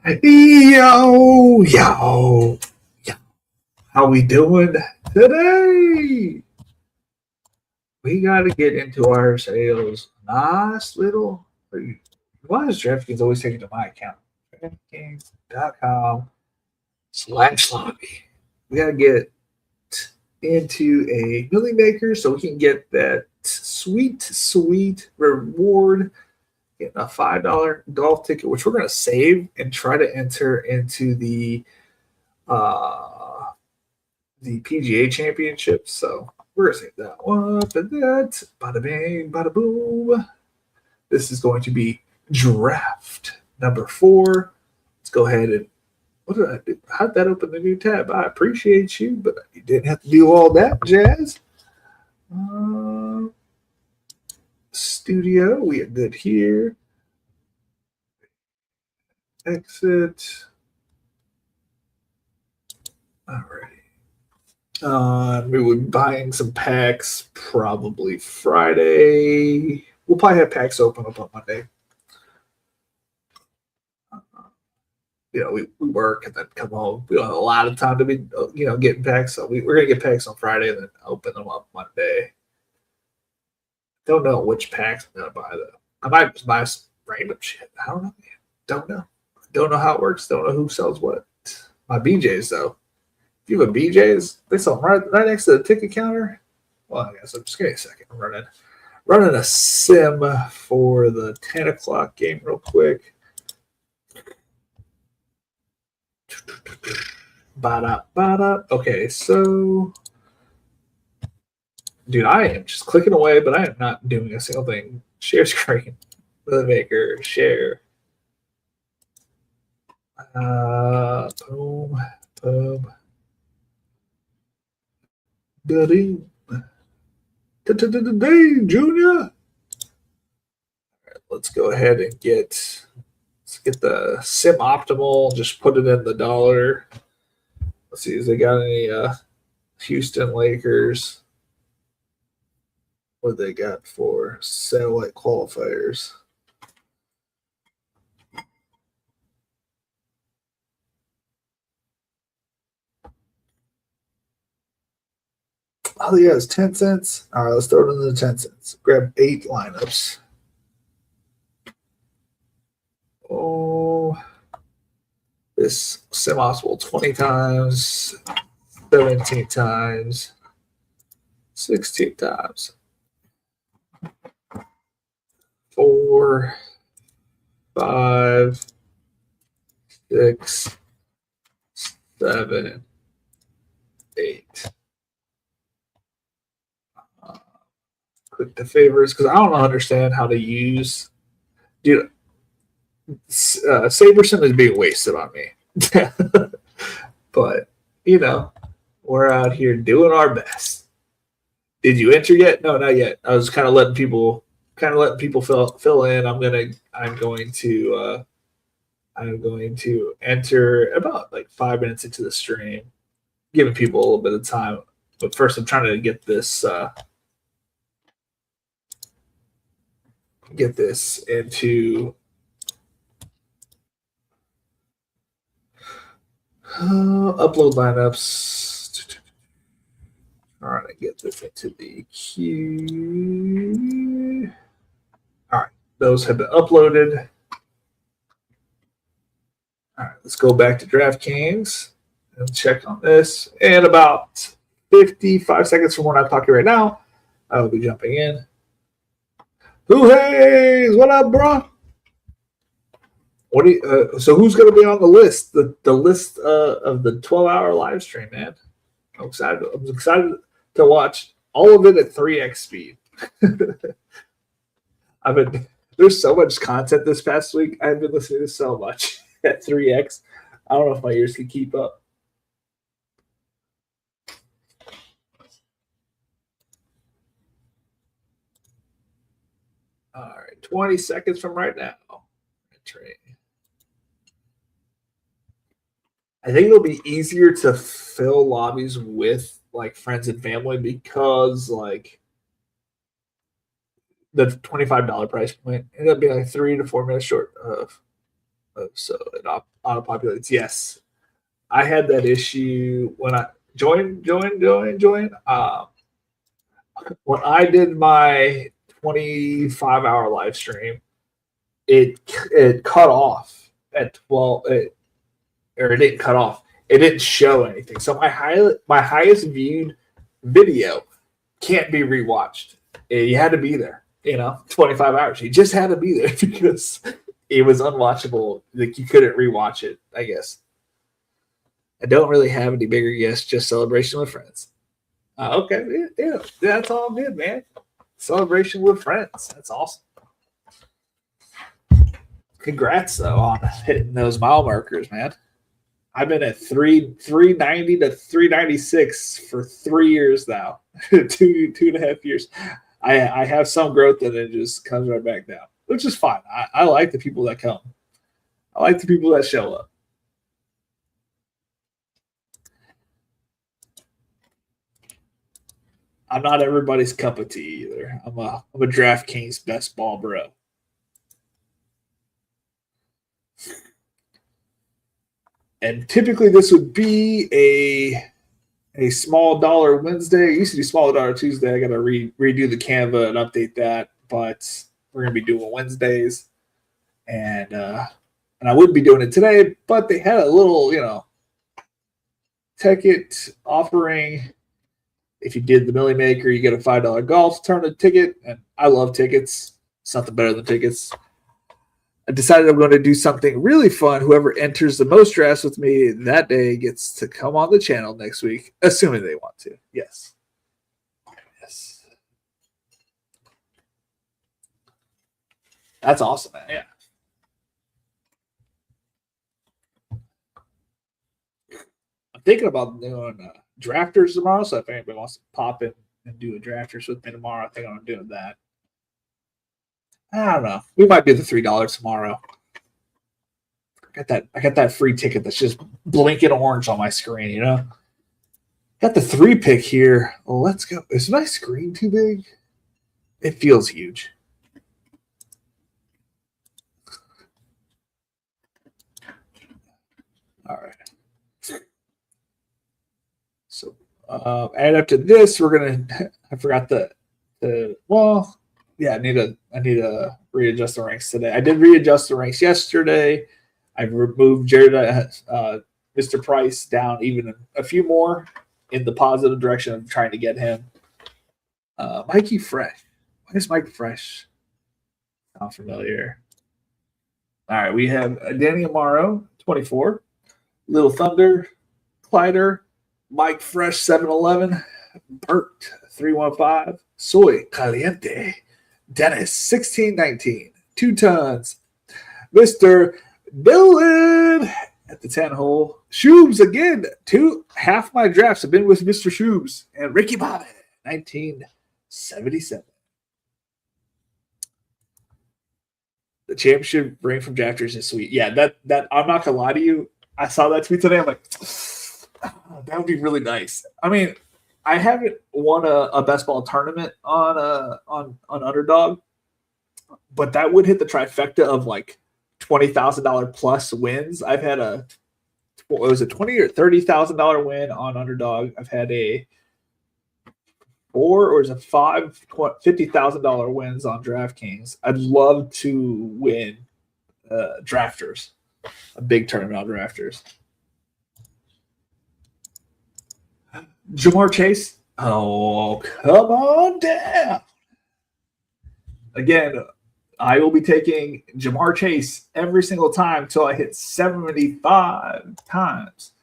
Yo, yo, yo. How we doing today? We got to get into our sales. Nice little. Why is DraftKings always taking to my account? DraftKings.com/lobby. We got to get into a Millie Maker so we can get that sweet reward. Getting a $5 golf ticket, which we're going to save and try to enter into the PGA Championship. So we're gonna save that one. But that, bada bang, bada boom. This is going to be draft number 4. Let's go ahead and what did I do? How'd that open the new tab? I appreciate you, but you didn't have to do all that jazz. Studio, we are good here. Exit. Alrighty. We will be buying some packs probably Friday. We'll probably have packs open up on Monday. We work and then come home. We don't have a lot of time to be, getting packs. So we're going to get packs on Friday and then open them up Monday. Don't know which packs I'm going to buy, though. I might just buy some random shit. I don't know. Don't know. Don't know how it works. Don't know who sells what. My BJs, though. If you have a BJ's, they sell them right next to the ticket counter. Well, I guess I'm just give me a second. I'm running a sim for the 10 o'clock game real quick. Ba-da. Okay, so dude, I am just clicking away, but I am not doing a single thing. Share screen. The maker, share. Boom. Buddy. Today, Junior. Let's go ahead and get the sim optimal. Just put it in the dollar. Let's see, has they got any Houston Lakers? What they got for satellite qualifiers? Oh, yeah, it's 10 cents. All right, let's throw it in the 10 cents. Grab 8 lineups. Oh, this semi-possible 20 times, 17 times, 16 times. 4, 5, 6, 7, 8. Click the favorites because I don't understand how to use. Dude, Saberson is being wasted on me. But, we're out here doing our best. Did you enter yet? No, not yet. I was kind of letting people fill in. I'm going to enter about like 5 minutes into the stream, giving people a little bit of time. But first, I'm trying to get this into upload lineups. All right, get this into the queue. All right, those have been uploaded. All right, let's go back to DraftKings and check on this. And about 55 seconds from when I'm talking right now, I will be jumping in. Who Hayes? What up, bro? So who's going to be on the list? The list of the 12-hour live stream, man. I'm excited to watch all of it at 3x speed. There's so much content this past week. I've been listening to so much at 3x. I don't know if my ears can keep up. All right, 20 seconds from right now. I think it'll be easier to fill lobbies with like friends and family because like the $25 price point ended up being like 3 to 4 minutes short of So it auto populates. Yes, I had that issue when I join. When I did my 25-hour live stream, it cut off at 12. Or it didn't cut off. It didn't show anything. So my highest viewed video can't be rewatched. You had to be there. 25 hours. You just had to be there because it was unwatchable. Like you couldn't rewatch it. I guess. I don't really have any bigger guests. Just celebration with friends. Okay, yeah, that's all good, man. Celebration with friends. That's awesome. Congrats though on hitting those mile markers, man. I've been at 390 to 396 for 3 years now. 2.5 years. I have some growth and it just comes right back down, which is fine. I like the people that come. I like the people that show up. I'm not everybody's cup of tea either. I'm a DraftKings best ball bro. And typically this would be a small dollar Wednesday. It used to be small dollar Tuesday. I got to redo the Canva and update that, but we're going to be doing Wednesdays. And I wouldn't be doing it today, but they had a little, ticket offering. If you did the Millie Maker, you get a $5 golf tournament ticket. And I love tickets. It's nothing better than tickets. I decided I'm going to do something really fun. Whoever enters the most drafts with me that day gets to come on the channel next week, assuming they want to. Yes. Yes. That's awesome, man. Yeah. I'm thinking about doing drafters tomorrow, so if anybody wants to pop in and do a drafters with me tomorrow, I think I'm doing that. I don't know. We might do the $3 tomorrow. I got that free ticket that's just blinking orange on my screen, Got the 3 pick here. Well, let's go. Is my screen too big? It feels huge. All right. So add up to this, we're gonna. I forgot I need to readjust the ranks today. I did readjust the ranks yesterday. I've removed Jared, Mr. Price down even a few more in the positive direction of trying to get him. Mikey Fresh. Why is Mike Fresh? Sound familiar. All right, we have Danny Amaro, 24. Little Thunder, Clyder, Mike Fresh, 711. Bert, 315. Soy Caliente. Dennis, 1619. 2 tons. Mr. Dylan at the 10 hole. Shoobs again. Half my drafts have been with Mr. Shoobs. And Ricky Bobby, 1977. The championship ring from drafters is sweet. Yeah, that I'm not gonna lie to you. I saw that tweet today. I'm like, that would be really nice. I mean, I haven't won a best ball tournament on Underdog, but that would hit the trifecta of like $20,000 plus wins. I've had $20,000 or $30,000 win on Underdog. I've had a $50,000 wins on DraftKings. I'd love to win drafters, a big tournament on drafters. Jamar Chase. Oh, come on down. Again, I will be taking Jamar Chase every single time until I hit 75 times.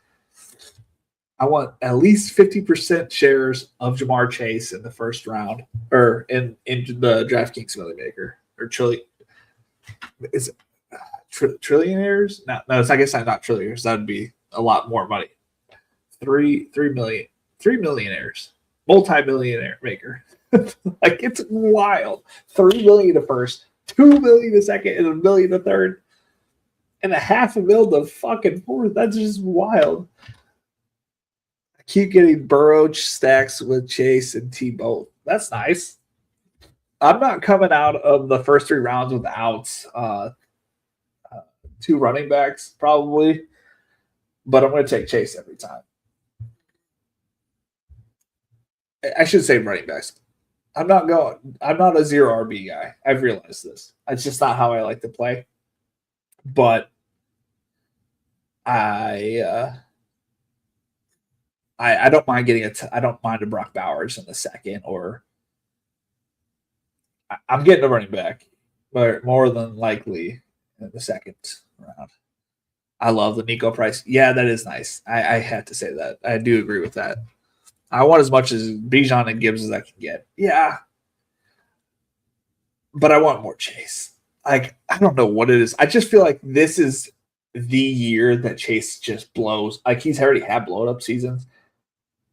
I want at least 50% shares of Jamar Chase in the first round, or in the DraftKings Millie Maker, or is it trillionaires? No, I guess I'm not trillionaires. That would be a lot more money. 3 million. 3 millionaires, multi-millionaire maker. Like, it's wild. 3 million to first, 2 million to second, and $1 million to third, and $500,000 to fucking fourth. That's just wild. I keep getting Burrow stacks with Chase and T both. That's nice. I'm not coming out of the first 3 rounds without two running backs probably, but I'm going to take Chase every time. I should say running backs. I'm not a zero RB guy. I've realized this. It's just not how I like to play. But I don't mind getting I don't mind a Brock Bowers in the second, or I'm getting a running back, but more than likely in the second round. I love the Nico Price. Yeah, that is nice. I had to say that. I do agree with that. I want as much as Bijan and Gibbs as I can get. Yeah. But I want more Chase. Like, I don't know what it is. I just feel like this is the year that Chase just blows. Like, he's already had blown up seasons.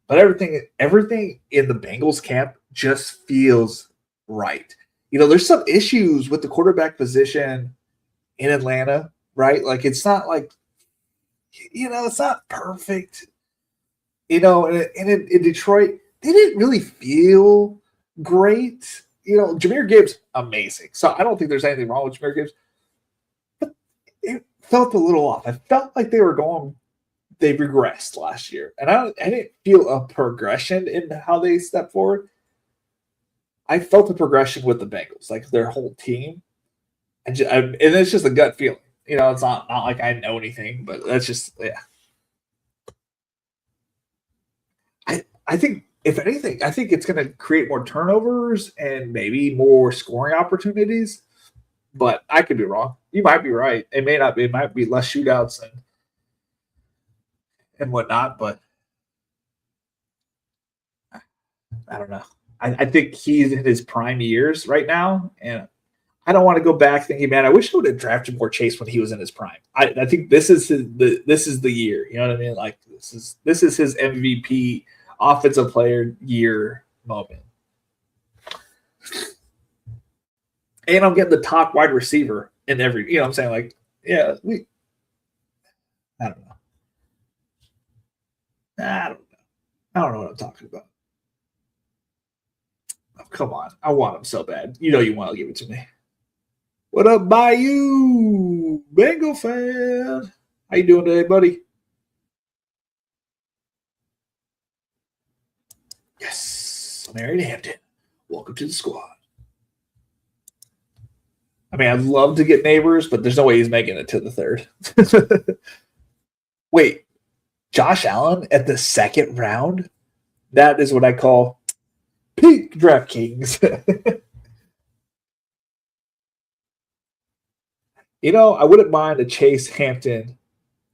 But everything in the Bengals camp just feels right. You know, there's some issues with the quarterback position in Atlanta, right? Like, it's not like, you know, it's not perfect. You know, and in Detroit, they didn't really feel great. You know, Jahmyr Gibbs, amazing. So I don't think there's anything wrong with Jahmyr Gibbs. But it felt a little off. I felt like they regressed last year. And I didn't feel a progression in how they stepped forward. I felt a progression with the Bengals, like their whole team. And it's just a gut feeling. You know, it's not like I know anything, but that's just, yeah. I think, if anything, I think it's going to create more turnovers and maybe more scoring opportunities. But I could be wrong. You might be right. It may not be. It might be less shootouts and whatnot. But I don't know. I think he's in his prime years right now, and I don't want to go back thinking, man, I wish I would have drafted more Chase when he was in his prime. I think this is the year. You know what I mean? Like this is his MVP offensive player year moment. And I'm getting the top wide receiver in every, you know what I'm saying? Like, yeah, I don't know. I don't know what I'm talking about. Oh, come on. I want him so bad. You know you want to give it to me. What up, Bayou? Bengal fan. How you doing today, buddy? Yes. Mary Hampton. Welcome to the squad. I mean, I'd love to get Neighbors, but there's no way he's making it to the third. Wait, Josh Allen at the second round? That is what I call peak DraftKings. You know, I wouldn't mind a Chase Hampton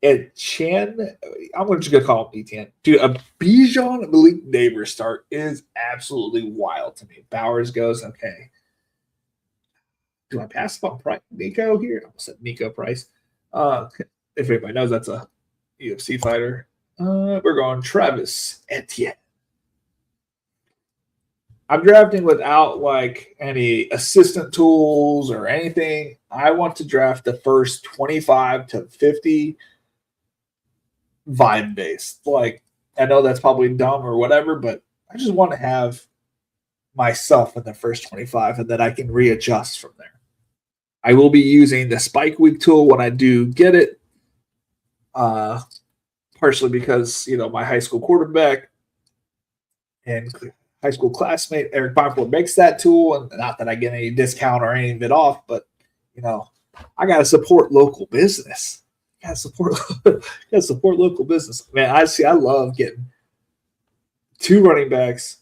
and Chan. I'm just going to call him ETN. Dude, a Bijan Malik Neighbors start is absolutely wild to me. Bowers goes, okay. Do I pass up on Nico here? I almost said Nico Price. If anybody knows, that's a UFC fighter. We're going Travis Etienne. I'm drafting without like any assistant tools or anything. I want to draft the first 25 to 50 vibe based. Like, I know that's probably dumb or whatever, but I just want to have myself in the first 25 and then I can readjust from there. I will be using the Spike Week tool when I do get it. Partially because, you know, my high school quarterback and high school classmate Eric Bonford makes that tool, and not that I get any discount or any of it off, but you know, I gotta support local business. Gotta support local business. Man, I love getting two running backs.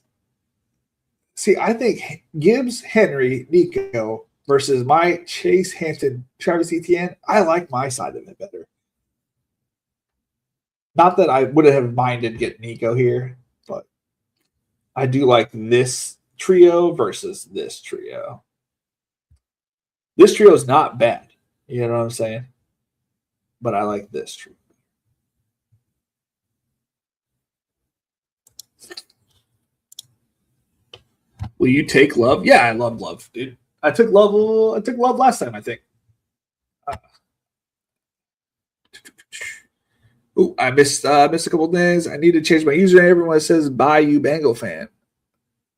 See, I think Gibbs, Henry, Nico versus my Chase Hampton, Travis Etienne. I like my side of it better. Not that I would have minded getting Nico here, but I do like this trio versus this trio. This trio is not bad. You know what I'm saying? But I like this trio. Will you take Love? Yeah, I love Love, dude. I took Love last time, I think. I missed a couple things. I need to change my username. Everyone says Bayou Bengal fan.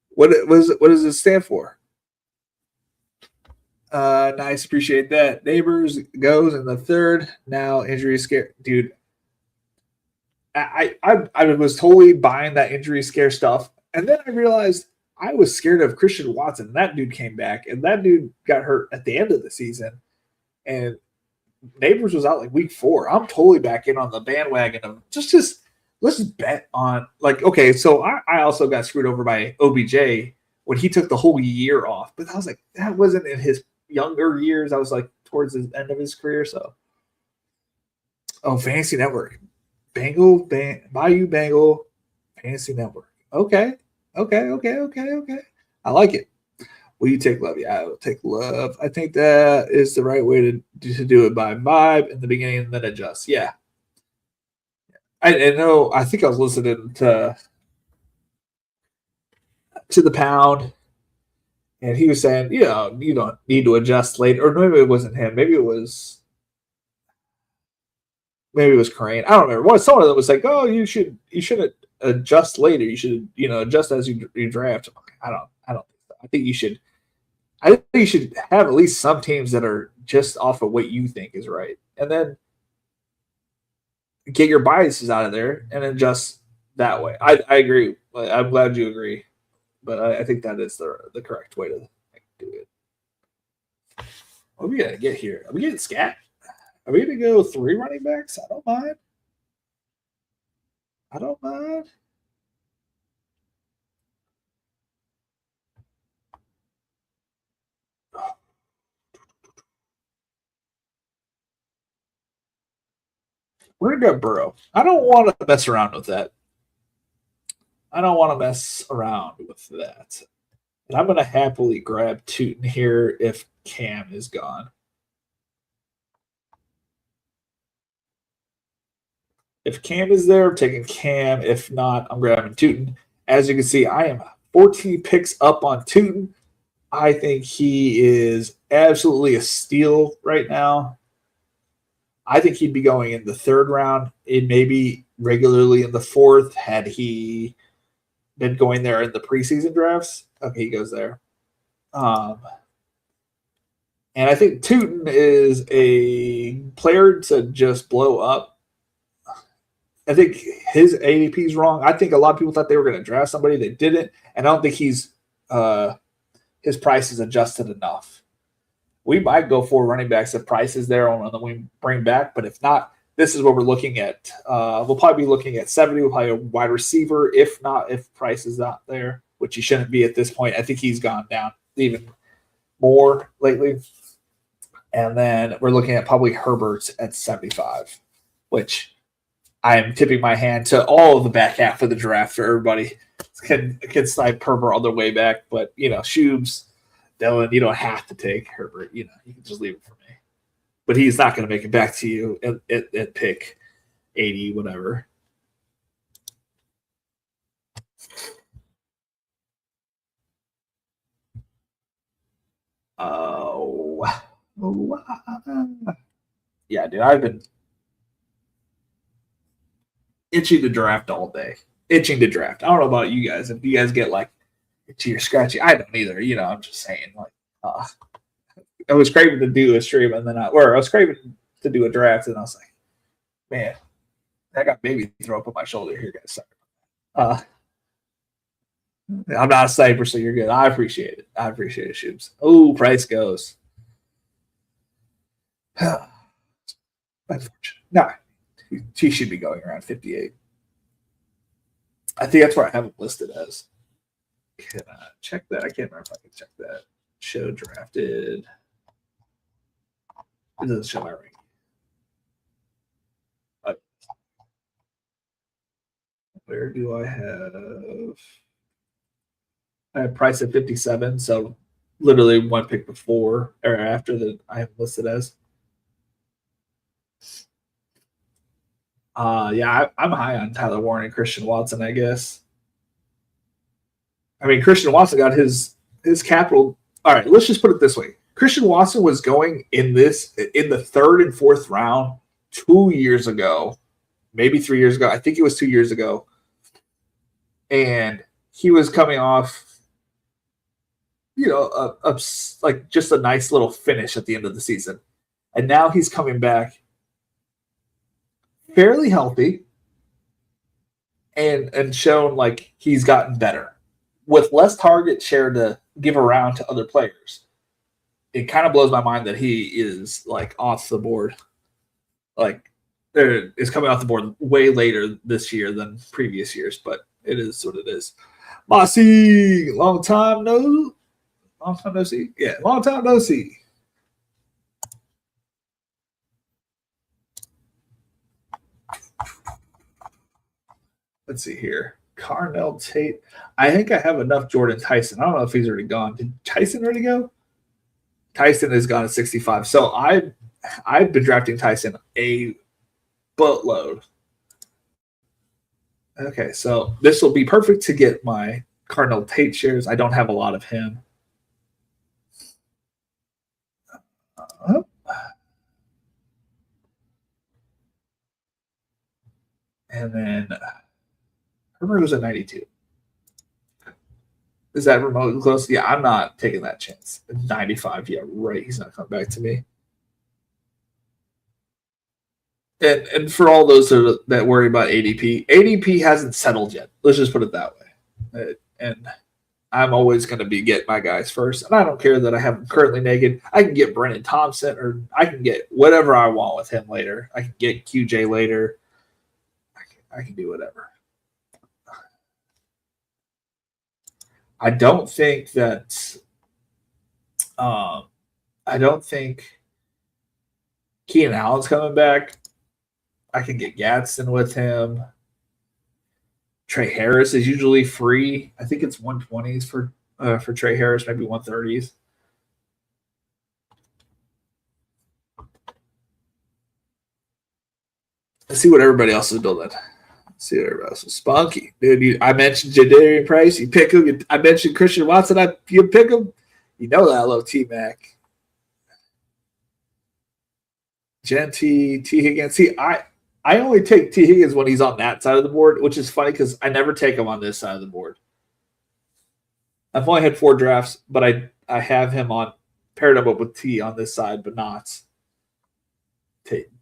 What does it stand for? Nice, appreciate that. Neighbors goes in the third. Now injury scare, dude. I was totally buying that injury scare stuff, and then I realized I was scared of Christian Watson. That dude came back, and that dude got hurt at the end of the season, and Neighbors was out like week 4. I'm totally back in on the bandwagon of just let's just bet on like okay. So I also got screwed over by OBJ when he took the whole year off, but I was like that wasn't in his younger years. I was like towards the end of his career. So Fantasy Network, Bayou Bengal, Fantasy Network. Okay. I like it. Will you take Love? Yeah, I will take Love. I think that is the right way to do it by vibe in the beginning and then adjust. Yeah. I know. I think I was listening to the Pound, and he was saying, you don't need to adjust later. Or maybe it wasn't him. Maybe it was Crane. I don't remember. Someone that was like, oh, you shouldn't adjust later. You should adjust as you draft. I don't think so. I think you should have at least some teams that are just off of what you think is right, and then get your biases out of there and adjust that way. I agree. I'm glad you agree, but I think that is the correct way to do it. What are we gonna get here? Are we getting scat? Are we gonna go 3 running backs? I don't mind. We're gonna go Burrow. I don't want to mess around with that. And I'm gonna happily grab Tootin here if Cam is gone. If Cam is there, I'm taking Cam. If not, I'm grabbing Tootin. As you can see, I am 14 picks up on Tootin. I think he is absolutely a steal right now. I think he'd be going in the 3rd round. It may be regularly in the 4th had he been going there in the preseason drafts. Okay, he goes there. And I think Tootin is a player to just blow up. I think his ADP is wrong. I think a lot of people thought they were going to draft somebody. They didn't. And I don't think his price is adjusted enough. We might go for running backs if price is there on the wing bring back. But if not, this is what we're looking at. We'll probably be looking at 70. We'll probably a wide receiver. If not, if price is not there, which he shouldn't be at this point. I think he's gone down even more lately. And then we're looking at probably Herbert's at 75, which I am tipping my hand to all of the back half of the draft for everybody. Can snipe Herbert all the way back, but Shubes, Dylan, you don't have to take Herbert. You can just leave it for me. But he's not going to make it back to you at pick 80, whatever. Yeah, dude, I've been itching to draft all day. I don't know about you guys. If you guys get like itchy or scratchy, I don't either. I'm just saying. Like, I was craving to do a stream, and then I was craving to do a draft, and I was like, man, I got baby throw up on my shoulder here, guys. Sorry. I'm not a sniper, so you're good. I appreciate it. Shubes. Oh, price goes. Unfortunate. No, he should be going around 58. I think that's where I have him listed as. Can I check that? I can't remember if I can check that. Show drafted. It doesn't show my rank. Where do I have? I have price at 57, so literally one pick before or after that I have listed as. Yeah, I'm high on Tyler Warren and Christian Watson, I guess. I mean, Christian Watson got his capital. All right, let's just put it this way. Christian Watson was going in the 3rd and 4th round 2 years ago, maybe 3 years ago. I think it was 2 years ago. And he was coming off like just a nice little finish at the end of the season. And now he's coming back fairly healthy and shown like he's gotten better with less target share to give around to other players. It kind of blows my mind that he is like off the board. Like there is coming off the board way later this year than previous years, but it is what it is. Mossy, long time no see. Yeah, long time no see. Let's see here. Carnell Tate. I think I have enough Jordan Tyson. I don't know if he's already gone. Did Tyson already go? Tyson has gone at 65. So I've been drafting Tyson a boatload. Okay, so this will be perfect to get my Carnell Tate shares. I don't have a lot of him. And then Herbert was at 92. Is that remotely close? Yeah, I'm not taking that chance. 95, yeah, right. He's not coming back to me. And for all those that worry about ADP hasn't settled yet. Let's just put it that way. And I'm always going to be getting my guys first. And I don't care that I have them currently naked. I can get Brennan Thompson, or I can get whatever I want with him later. I can get QJ later. I can do whatever. I don't think that Keenan Allen's coming back. I can get Gadsden with him. Trey Harris is usually free. I think it's 120s for Trey Harris, maybe 130s. Let's see what everybody else is building. See what everybody else is. Spunky. Dude, I mentioned Jadarian Price. You pick him. I mentioned Christian Watson. You pick him. You know that I love T-Mac. Genty, T. Higgins. See, I only take T. Higgins when he's on that side of the board, which is funny because I never take him on this side of the board. I've only had 4 drafts, but I have him on paired up with T on this side, but not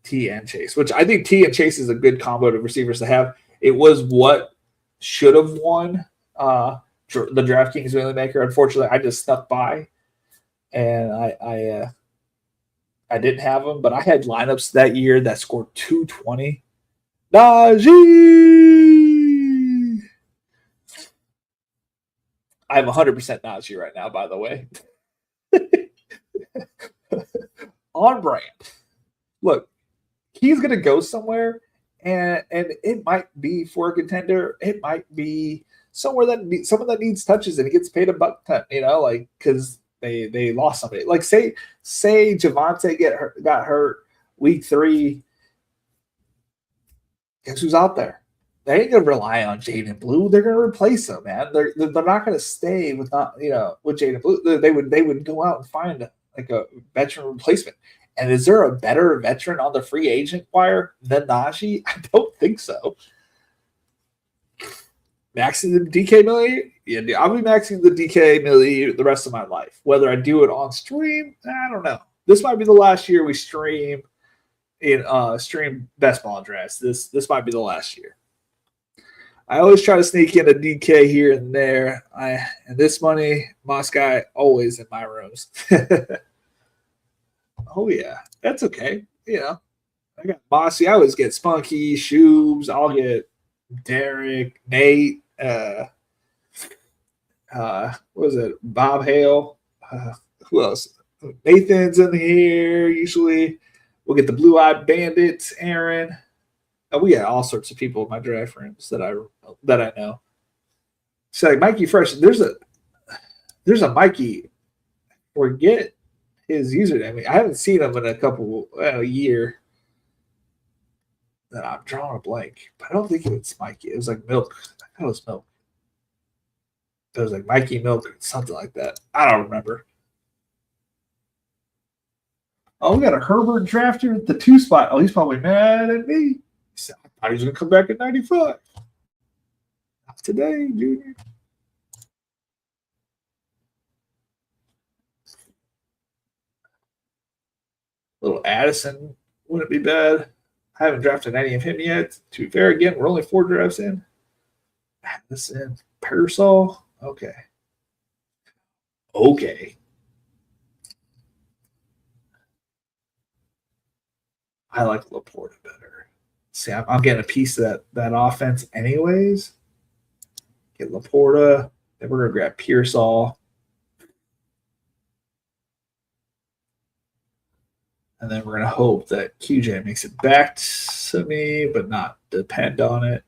T and Chase, which I think T and Chase is a good combo of receivers to have. It was what should have won the DraftKings Daily Maker. Unfortunately, I just snuck by, and I didn't have them, but I had lineups that year that scored 220. Najee! I have 100% Najee right now, by the way. On brand. Look, he's going to go somewhere, and it might be for a contender. It might be someone that needs touches, and he gets paid $1, like because they lost somebody. Like say Javonte got hurt week 3. Guess who's out there? They ain't gonna rely on Jaden Blue. They're gonna replace him, man. They're not gonna stay with Jaden Blue. They would go out and find like a veteran replacement. And is there a better veteran on the free agent wire than Najee? I don't think so. Maxing the DK Millie? Yeah, I'll be maxing the DK Millie the rest of my life. Whether I do it on stream, I don't know. This might be the last year we stream best ball drafts. This might be the last year. I always try to sneak in a DK here and there. And this money, Moss guy, always in my rooms. Oh yeah, that's okay. I got Mossy. I always get Spunky, Shoobs. I'll get Derek, Nate. What was it? Bob Hale. Who else? Nathan's in here usually. We'll get the Blue-Eyed Bandits, Aaron. We got all sorts of people in my draft rooms that I know. So like Mikey Fresh, there's a Mikey. Forget his username. I haven't seen him in a year. I'm drawing a blank, but I don't think it was Mikey. It was like Milk. I thought it was Milk. It was like Mikey Milk or something like that. I don't remember. Oh, we got a Herbert drafter at the 2 spot. Oh, he's probably mad at me. I thought he was going to come back at 95. Not today, Junior. Little Addison wouldn't be bad. I haven't drafted any of him yet. To be fair, again, we're only 4 drafts in. Addison, Pearsall. Okay. I like Laporta better. See, I'm getting a piece of that offense anyways. Get Laporta. Then we're going to grab Pearsall. And then we're going to hope that QJ makes it back to me, but not depend on it.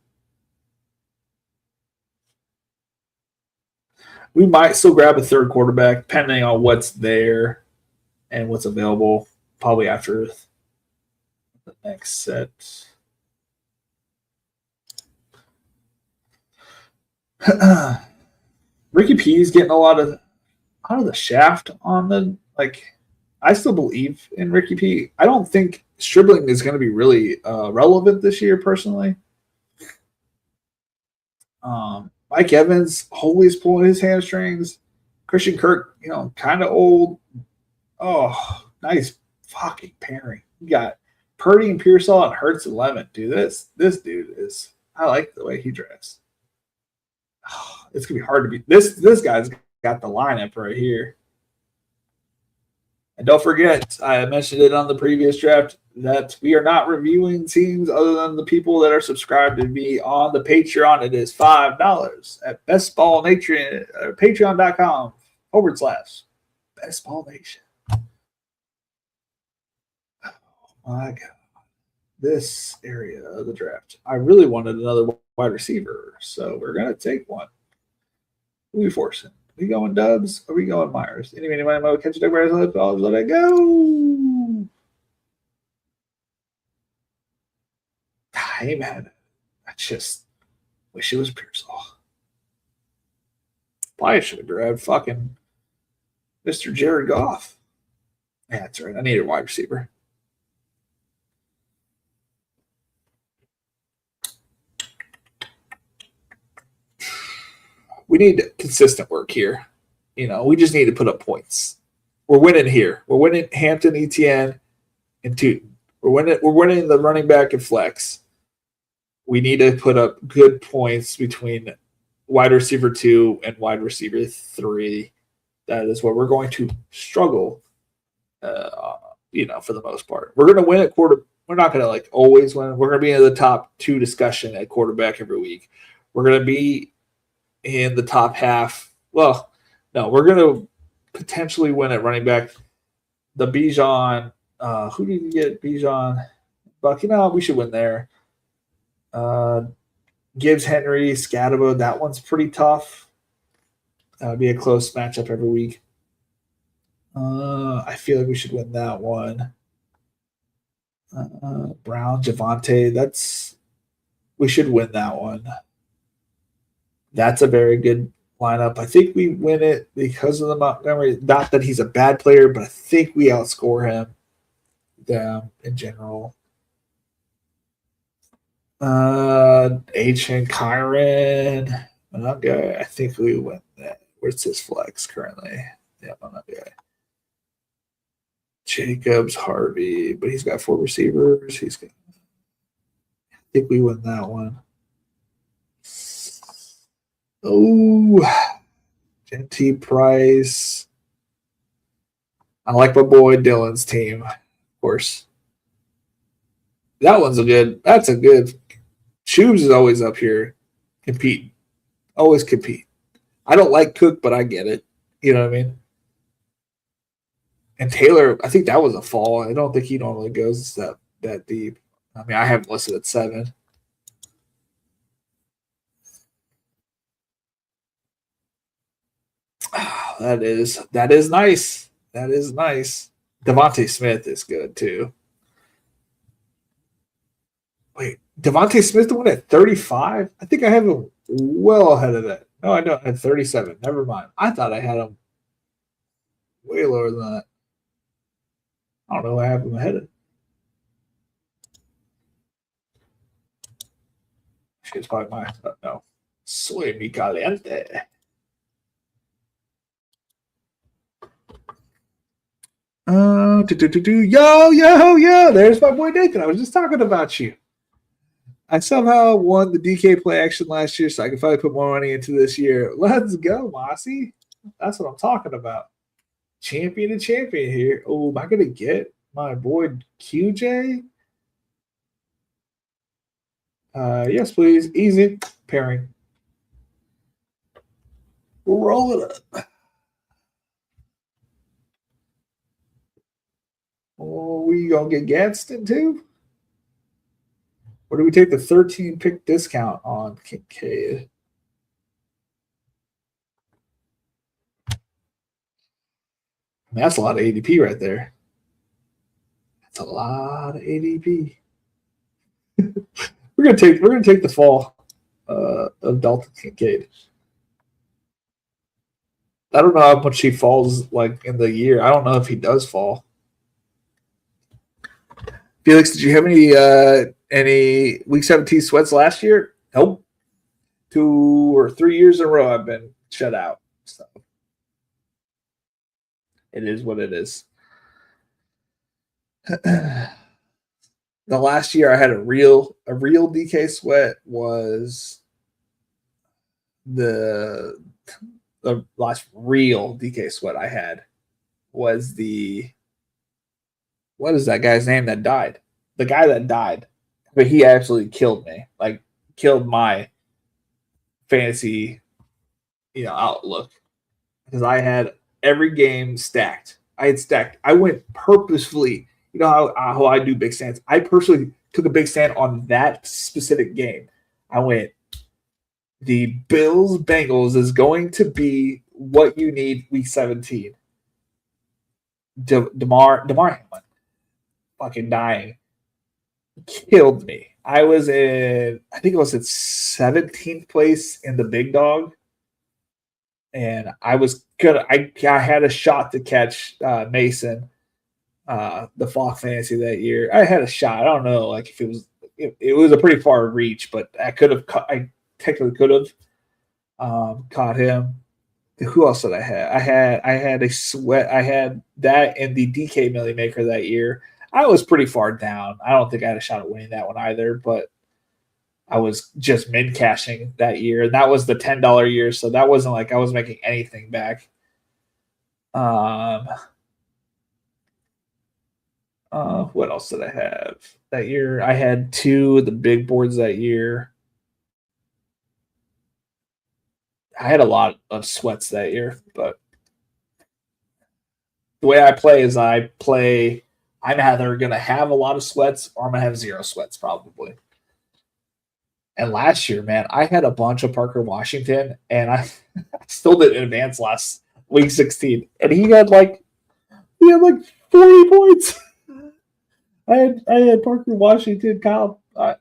We might still grab a third quarterback, depending on what's there and what's available, probably after the next set. Ricky P is getting a lot of out of the shaft on the I still believe in Ricky P. I don't think Stribling is going to be really relevant this year, personally. Mike Evans always pulling his hamstrings. Christian Kirk, kind of old. Oh, nice fucking pairing. You got Purdy and Pearsall and Hurts and Lemon. Dude, this dude is. I like the way he dressed. Oh, it's gonna be hard to beat. This guy's got the lineup right here. And don't forget, I mentioned it on the previous draft that we are not reviewing teams other than the people that are subscribed to me on the Patreon. It is $5 at patreon.com/bestballnation. Oh my God. This area of the draft. I really wanted another wide receiver, so we're going to take one. Who are we forcing? Are we going Dubs? Or are we going Myers? Anybody catch a Doug Myers? Let it go. Hey, man. I just wish it was Pearsall. Probably should have grabbed fucking Mr. Jared Goff. Yeah, that's right. I need a wide receiver. We need consistent work here. We just need to put up points. We're winning here. We're winning Hampton, ETN, and Tootin. We're winning the running back and flex. We need to put up good points between wide receiver 2 and wide receiver 3. That is where we're going to struggle, for the most part. We're going to win at quarter. We're not going to always win. We're going to be in the top 2 discussion at quarterback every week. We're going to be in the top half. Well, no, we're going to potentially win at running back. The Bijan, who did you get? Bijan, Buck. We should win there. Gibbs, Henry, Scatabo. That one's pretty tough. That would be a close matchup every week. I feel like we should win that one. Brown, Javonte. We should win that one. That's a very good lineup. I think we win it because of the Montgomery. Not that he's a bad player, but I think we outscore him in general. H and Kyron. Okay, I think we win that. Where's his flex currently? Yeah, okay. Jacobs, Harvey, but he's got 4 receivers. I think we win that one. Oh, Genty, Price. I like my boy Dylan's team, of course. That's a good. Shoes is always up here competing. Always compete. I don't like Cook, but I get it. You know what I mean? And Taylor, I think that was a fall. I don't think he normally goes that deep. I mean, I have him listed at 7. That is nice. That is nice. Devontae Smith is good too. Wait, Devontae Smith the one at 35? I think I have him well ahead of that. No, I don't. At 37. Never mind. I thought I had him way lower than that. I don't know. I have him ahead of. She's probably my no. Soy mi caliente. Yo, yo, yo. There's my boy Nathan. I was just talking about you. I somehow won the DK play action last year, so I can finally put more money into this year. Let's go, Mossy. That's what I'm talking about. Champion and champion here. Oh, am I going to get my boy QJ? Yes, please. Easy. Pairing. Roll it up. Oh, we going to get Gadsden too? Or do we take the 13 pick discount on Kincaid? That's a lot of ADP right there. That's a lot of ADP. we're gonna take the fall of Dalton Kincaid. I don't know how much he falls like in the year. I don't know if he does fall. Felix, did you have any week 17 sweats last year? Nope. 2 or 3 years in a row I've been shut out. So it is what it is. The last year I had a real DK sweat was the last real DK sweat I had was what is that guy's name that died? The guy that died, but he actually killed me, like killed my fantasy, outlook because I had every game stacked. I went purposefully. You know how I do big stands. I personally took a big stand on that specific game. I went, the Bills Bengals is going to be what you need week 17. Damar Hamlin, fucking dying, killed me. I was in 17th place in the big dog, and I was good. I had a shot to catch Mason, the Falk Fantasy that year. I had a shot. I don't know, like if it was a pretty far reach, but I technically could have caught him. Who else did I have? I had a sweat. I had that and the DK Millie Maker that year. I was pretty far down. I don't think I had a shot at winning that one either, but I was just mid cashing that year. That was the $10 year, so that wasn't like I was making anything back. What else did I have that year? I had 2 of the big boards that year. I had a lot of sweats that year, but the way I play is I'm either going to have a lot of sweats or I'm going to have 0 sweats probably. And last year, man, I had a bunch of Parker Washington, and I still didn't advance last week 16, and he had like 40 points. I had Parker Washington, Kyle. I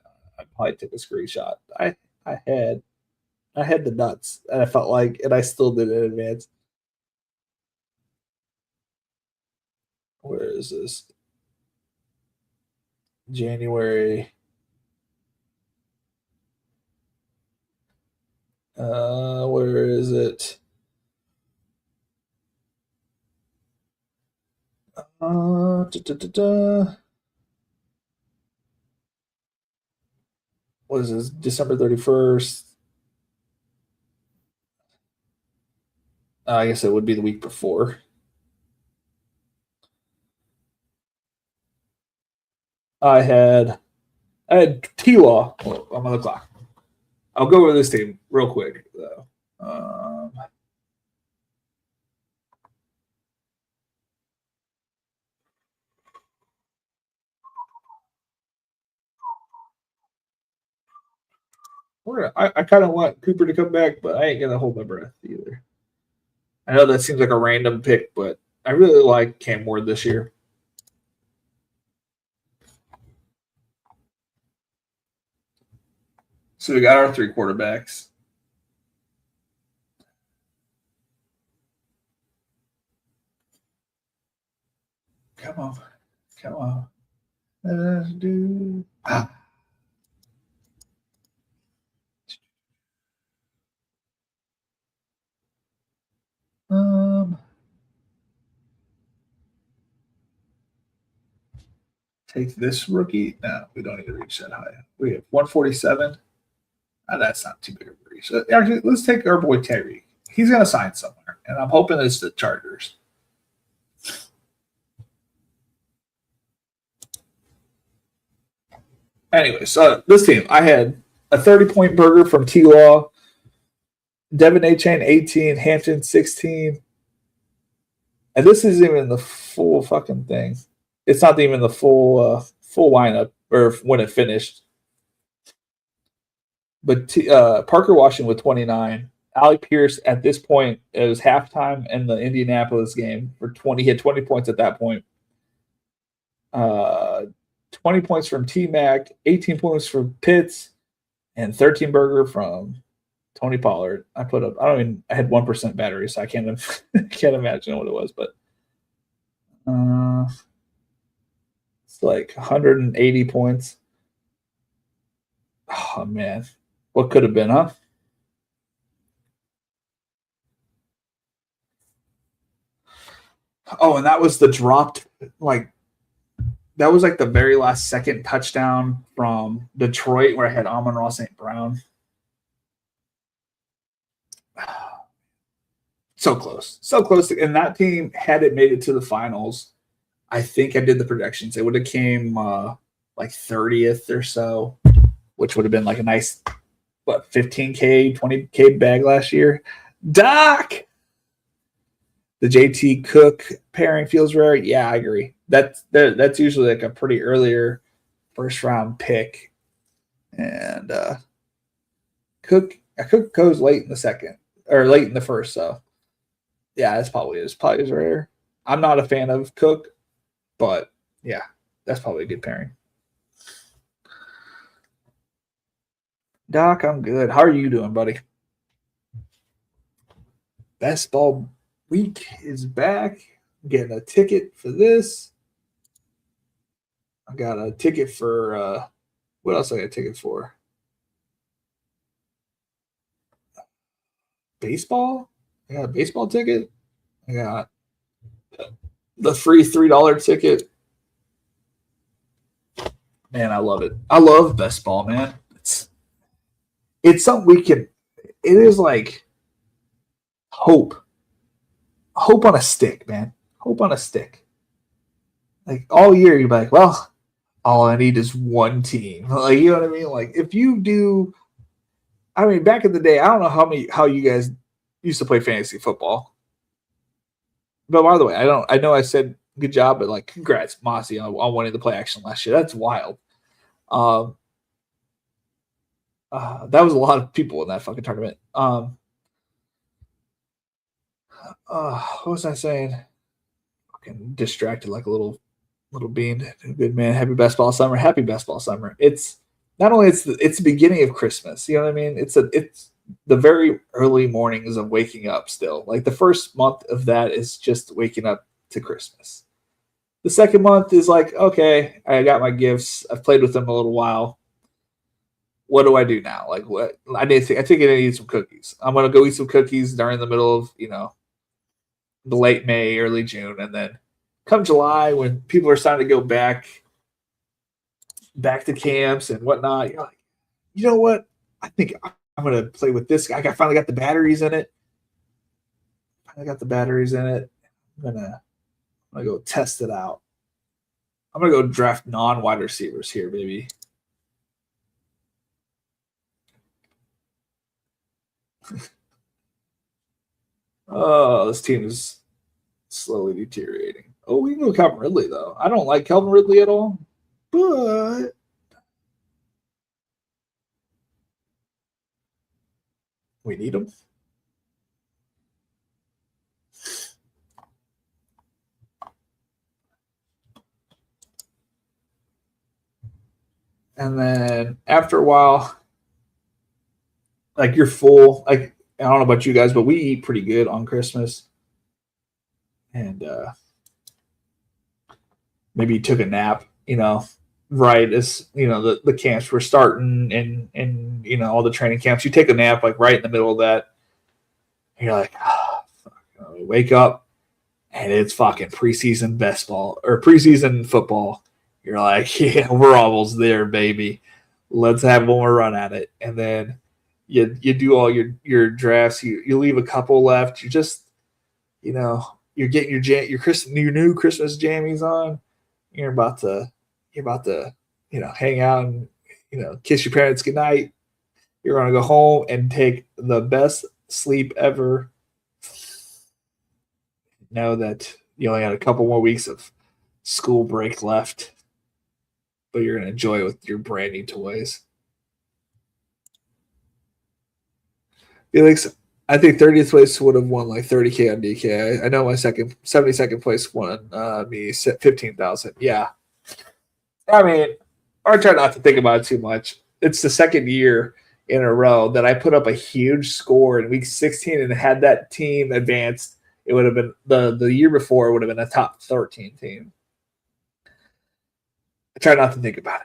probably took a screenshot. I had the nuts, and I felt like, and I still didn't advance. Where is this? January. Where is it? Da, da, da, da. What is this? December 31st. I guess it would be the week before. I had T-Law. Oh, I'm on the clock. I'll go over this team real quick though. I kind of want Cooper to come back, but I ain't gonna hold my breath either. I know that seems like a random pick, but I really like Cam Ward this year. So we got our 3 quarterbacks. Come on. Let's do. Um. take this rookie. No, we don't need to reach that high. We have 147. That's not too big of a reach. Actually, let's take our boy Tyreek. He's going to sign somewhere, and I'm hoping it's the Chargers. Anyway, so this team, I had a 30-point burger from T-Law, Devin A-Chain 18, Hampton 16. And this isn't even the full fucking thing. It's not even the full lineup or when it finished. But Parker Washington with 29. Alec Pierce at this point, it was halftime in the Indianapolis game for 20. He had 20 points at that point. 20 points from T-Mac, 18 points from Pitts, and 13 burger from Tony Pollard. I had 1% battery, so I can't imagine what it was, but it's like 180 points. Oh man, what could have been, huh? Oh, and that was the dropped, that was like the very last second touchdown from Detroit where I had Amon-Ra St. Brown. So close. And that team, had it made it to the finals, I think I did the projections. It would have came like 30th or so, which would have been like a nice, 15K, 20K bag last year. Doc! The JT Cook pairing feels rare. Yeah, I agree. That's usually like a pretty earlier first round pick. And Cook goes late in the second or late in the first, so yeah, that's probably is rare. I'm not a fan of Cook, but yeah, that's probably a good pairing. Doc, I'm good. How are you doing, buddy? Best ball week is back. I'm getting a ticket for this. I got a ticket for what else I got a ticket for? Baseball? I got a baseball ticket. I got the free $3 ticket. Man, I love it. I love best ball, man. It's something we can. It is like hope on a stick, man. Hope on a stick. Like all year, you're like, well, all I need is one team. Like, you know what I mean? Like if you do, I mean, back in the day, I don't know how you guys used to play fantasy football. But by the way, I know I said good job, but like congrats, Mossy, on winning the play action last year. That's wild. That was a lot of people in that fucking tournament. What was I saying? Fucking distracted like a little bean. Good man. Happy best ball summer. Happy best ball summer. It's not only it's the beginning of Christmas. You know what I mean? It's the very early mornings of waking up still. Like the first month of that is just waking up to Christmas. The second month is like, okay, I got my gifts. I've played with them a little while. What do I do now? Like what I think I need to eat some cookies. I'm gonna go eat some cookies during the middle of, the late May, early June, and then come July when people are starting to go back to camps and whatnot, you're like, you know what? I think I'm gonna play with this guy. I finally got the batteries in it. I'm gonna go test it out. I'm gonna go draft non-wide receivers here, baby. Oh, this team is slowly deteriorating. Oh, we can go Calvin Ridley, though. I don't like Calvin Ridley at all, but we need him. And then after a while, like you're full. Like I don't know about you guys, but we eat pretty good on Christmas. And maybe you took a nap, right as the camps were starting and all the training camps. You take a nap like right in the middle of that. And you're like, fuck. Wake up and it's fucking preseason football. You're like, yeah, we're almost there, baby. Let's have one more run at it. And then you do all your drafts. You leave a couple left. You just you're getting your new Christmas jammies on. You're about to hang out and kiss your parents goodnight. You're gonna go home and take the best sleep ever. Know that you only got a couple more weeks of school break left, but you're gonna enjoy it with your brand new toys. Felix, I think 30th place would have won like 30K on DK. I know my 72nd place won me 15,000. Yeah, I mean, I try not to think about it too much. It's the second year in a row that I put up a huge score in week 16 and had that team advanced. It would have been the year before. It would have been a top 13 team. I try not to think about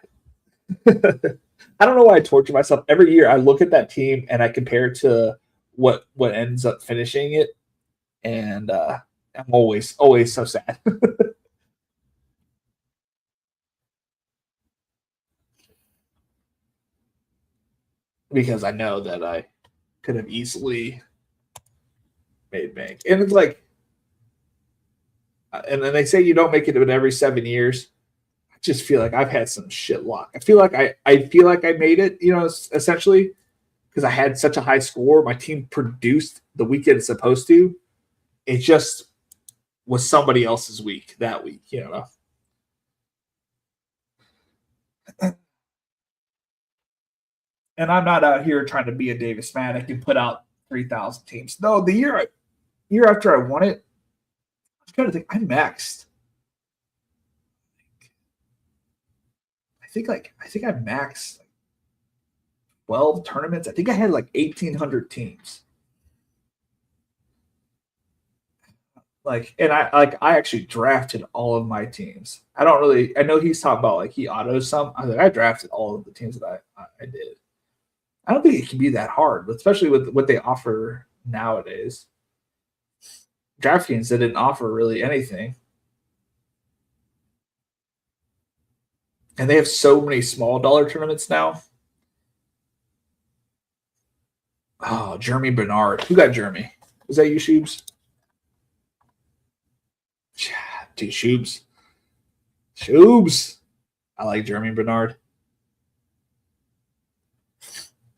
it. I don't know why I torture myself. Every year I look at that team and I compare it to what ends up finishing it, and I'm always so sad. Because I know that I could have easily made bank. And it's like, and then they say you don't make it in every 7 years. I just feel like I've had some shit luck. I feel like I made it, essentially, because I had such a high score. My team produced the weekend it's supposed to. It just was somebody else's week that week, And I'm not out here trying to be a Davis Maddock and put out 3,000 teams. No, the year after I won it, I was trying to think. I maxed. I think I maxed 12 tournaments. I think I had like 1,800 teams. And I actually drafted all of my teams. I know he's talking about like he autos some. I drafted all of the teams that I did. I don't think it can be that hard, especially with what they offer nowadays. DraftKings didn't offer really anything. And they have so many small dollar tournaments now. Oh, Jeremy Bernard. Who got Jeremy? Was that you, Shoobs? Dude, Shoobs. I like Jeremy Bernard.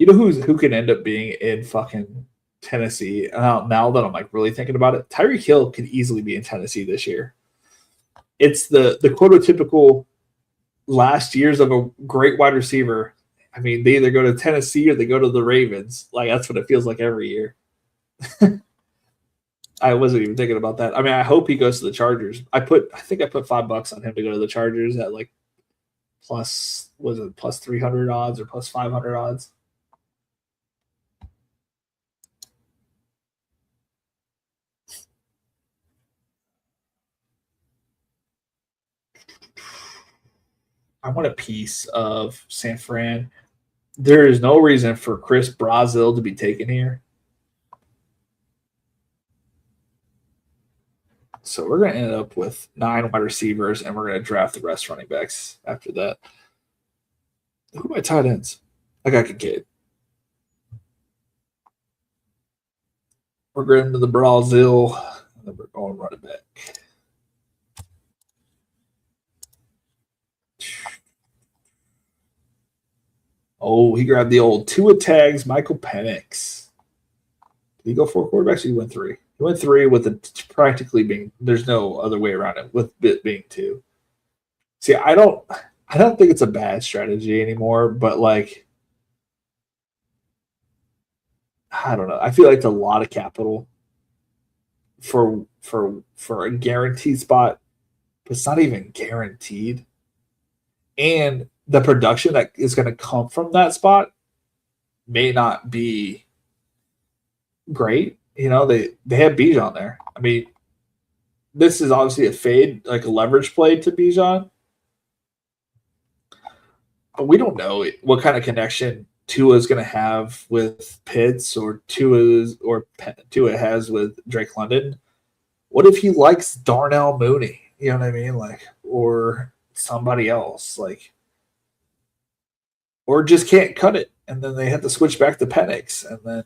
You know who can end up being in fucking Tennessee? Now that I'm like really thinking about it, Tyreek Hill could easily be in Tennessee this year. It's the prototypical last years of a great wide receiver. I mean, they either go to Tennessee or they go to the Ravens. Like that's what it feels like every year. I wasn't even thinking about that. I mean, I hope he goes to the Chargers. I think I put $5 on him to go to the Chargers at like plus 300 odds or plus 500 odds. I want a piece of San Fran. There is no reason for Chris Brazil to be taken here. So we're going to end up with 9 wide receivers, and we're going to draft the rest running backs after that. Who are my tight ends? I got Kincaid. We're going to the Brazil, and then we're going running back. Oh, he grabbed the old Tua tags, Michael Penix. Did he go 4 quarterbacks or he went 3? He went 3 with it practically being – there's no other way around it, with it being 2. See, I don't think it's a bad strategy anymore, but like I don't know. I feel like it's a lot of capital for a guaranteed spot, but it's not even guaranteed. And the production that is going to come from that spot may not be great. They have Bijan there. I mean, this is obviously a fade, like a leverage play to Bijan. But we don't know what kind of connection Tua is going to have with Pitts or Tua has with Drake London. What if he likes Darnell Mooney? You know what I mean? Like, or somebody else, like, or just can't cut it, and then they have to switch back to Penix, and then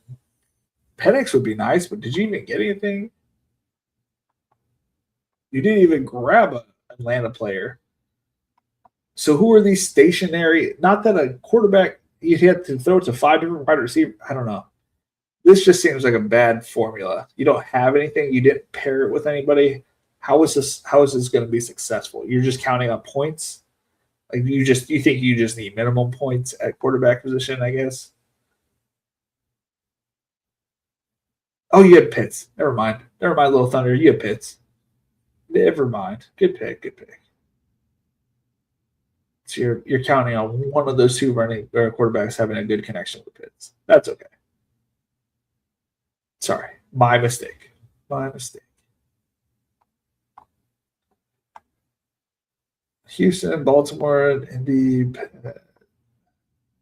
Penix would be nice. But did you even get anything? You didn't even grab an Atlanta player. So who are these stationary? Not that a quarterback you'd have to throw it to 5 different wide receivers. I don't know. This just seems like a bad formula. You don't have anything. You didn't pair it with anybody. How is this going to be successful? You're just counting on points. Like you think you just need minimum points at quarterback position, I guess. Oh, you had Pitts. Never mind, Little Thunder. You had Pitts. Never mind. Good pick. So you're counting on one of those two running quarterbacks having a good connection with Pitts. That's okay. Sorry, my mistake. Houston, Baltimore, Indy.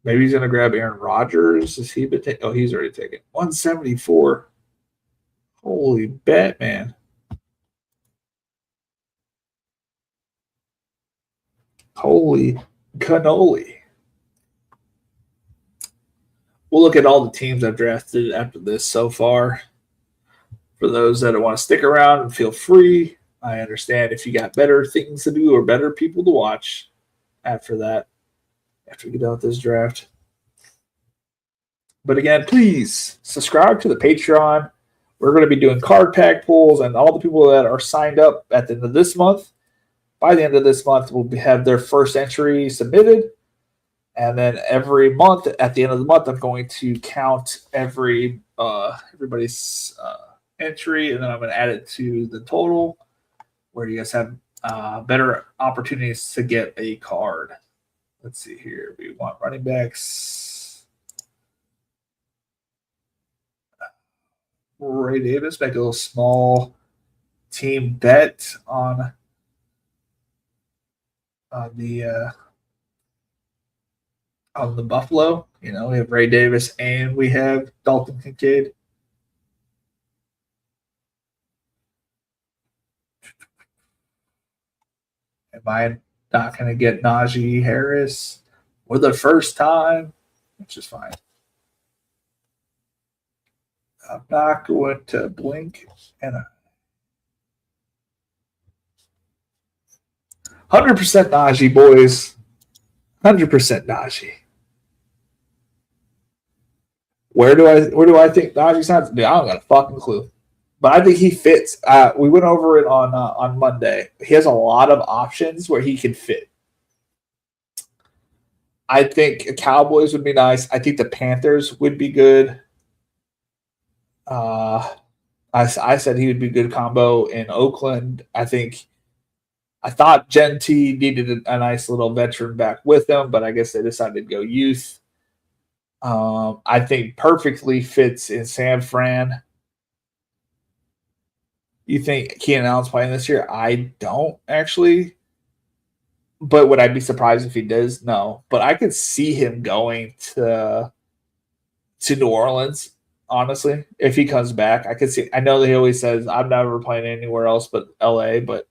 Maybe he's going to grab Aaron Rodgers. Has he been taken? Oh, he's already taken 174. Holy Batman. Holy cannoli. We'll look at all the teams I've drafted after this so far. For those that want to stick around and feel free, I understand if you got better things to do or better people to watch after that, after we get done with this draft. But again, please subscribe to the Patreon. We're going to be doing card pack pulls, and all the people that are signed up at the end of this month, by the end of this month, will have their first entry submitted. And then every month, at the end of the month, I'm going to count everybody's entry, and then I'm going to add it to the total, where you guys have better opportunities to get a card. Let's see here. We want running backs. Ray Davis, make a little small team bet on the Buffalo. We have Ray Davis and we have Dalton Kincaid. Am I not going to get Najee Harris for the first time? Which is fine. I'm not going to blink. And 100% Najee, boys. 100% Najee. Where do I think Najee's not? Dude, I don't got a fucking clue. But I think he fits. We went over it on Monday. He has a lot of options where he can fit. I think Cowboys would be nice. I think the Panthers would be good. I said he would be a good combo in Oakland. I thought Genty needed a nice little veteran back with him, but I guess they decided to go youth. I think perfectly fits in San Fran. You think Keenan Allen's playing this year? I don't actually. But would I be surprised if he does? No. But I could see him going to New Orleans, honestly, if he comes back. I could see. I know that he always says, I'm never playing anywhere else but LA. But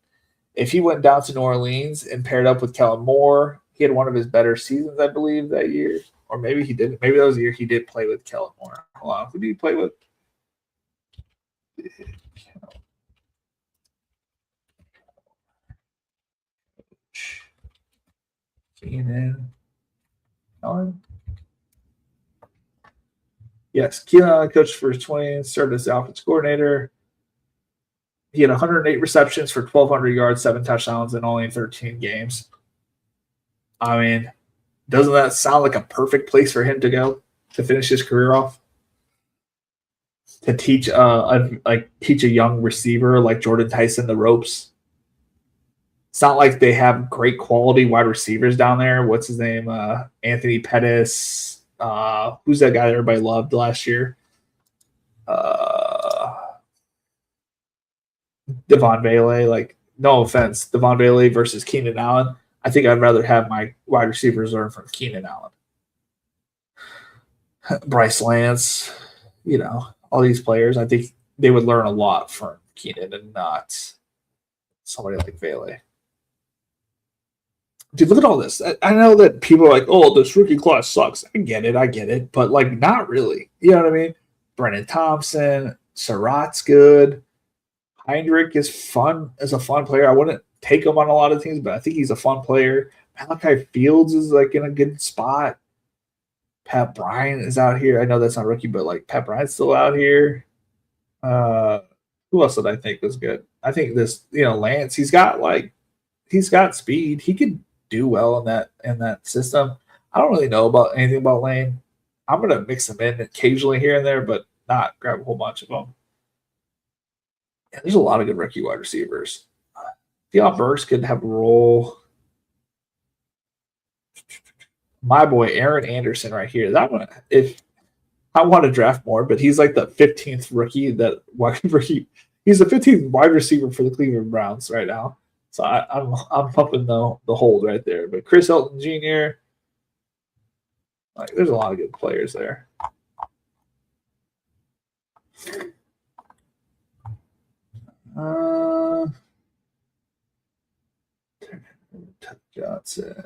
if he went down to New Orleans and paired up with Kellen Moore, he had one of his better seasons, I believe, that year. Or maybe he didn't. Maybe that was the year he did play with Kellen Moore. Hold on. Who did he play with? Keenan Allen. Yes, Keenan Allen coached for 20, served as the offense coordinator. He had 108 receptions for 1,200 yards, 7 touchdowns in only 13 games. I mean, doesn't that sound like a perfect place for him to go to finish his career off? To teach teach a young receiver like Jordan Tyson the ropes. It's not like they have great quality wide receivers down there. What's his name? Anthony Pettis. Who's that guy that everybody loved last year? Devon Bailey. Like, no offense, Devon Bailey versus Keenan Allen. I think I'd rather have my wide receivers learn from Keenan Allen. Bryce Lance, all these players. I think they would learn a lot from Keenan and not somebody like Bailey. Dude, look at all this. I know that people are like, oh, this rookie class sucks. I get it. But, like, not really. You know what I mean? Brennan Thompson, Surratt's good. Heinrich is fun as a fun player. I wouldn't take him on a lot of teams, but I think he's a fun player. Malachi Fields is, like, in a good spot. Pat Bryant is out here. I know that's not rookie, but, like, Pat Bryant's still out here. Who else did I think was good? I think this, Lance, he's got speed. He could do well in that system. I don't really know about anything about Lane. I'm gonna mix them in occasionally here and there, but not grab a whole bunch of them. Yeah, there's a lot of good rookie wide receivers. Deion Burks could have a role. My boy Aaron Anderson right here. That one, if I want to draft more, but he's like the 15th rookie he's the 15th wide receiver for the Cleveland Browns right now. So I'm pumping the hold right there. But Chris Elton Jr., like, there's a lot of good players there. Johnson.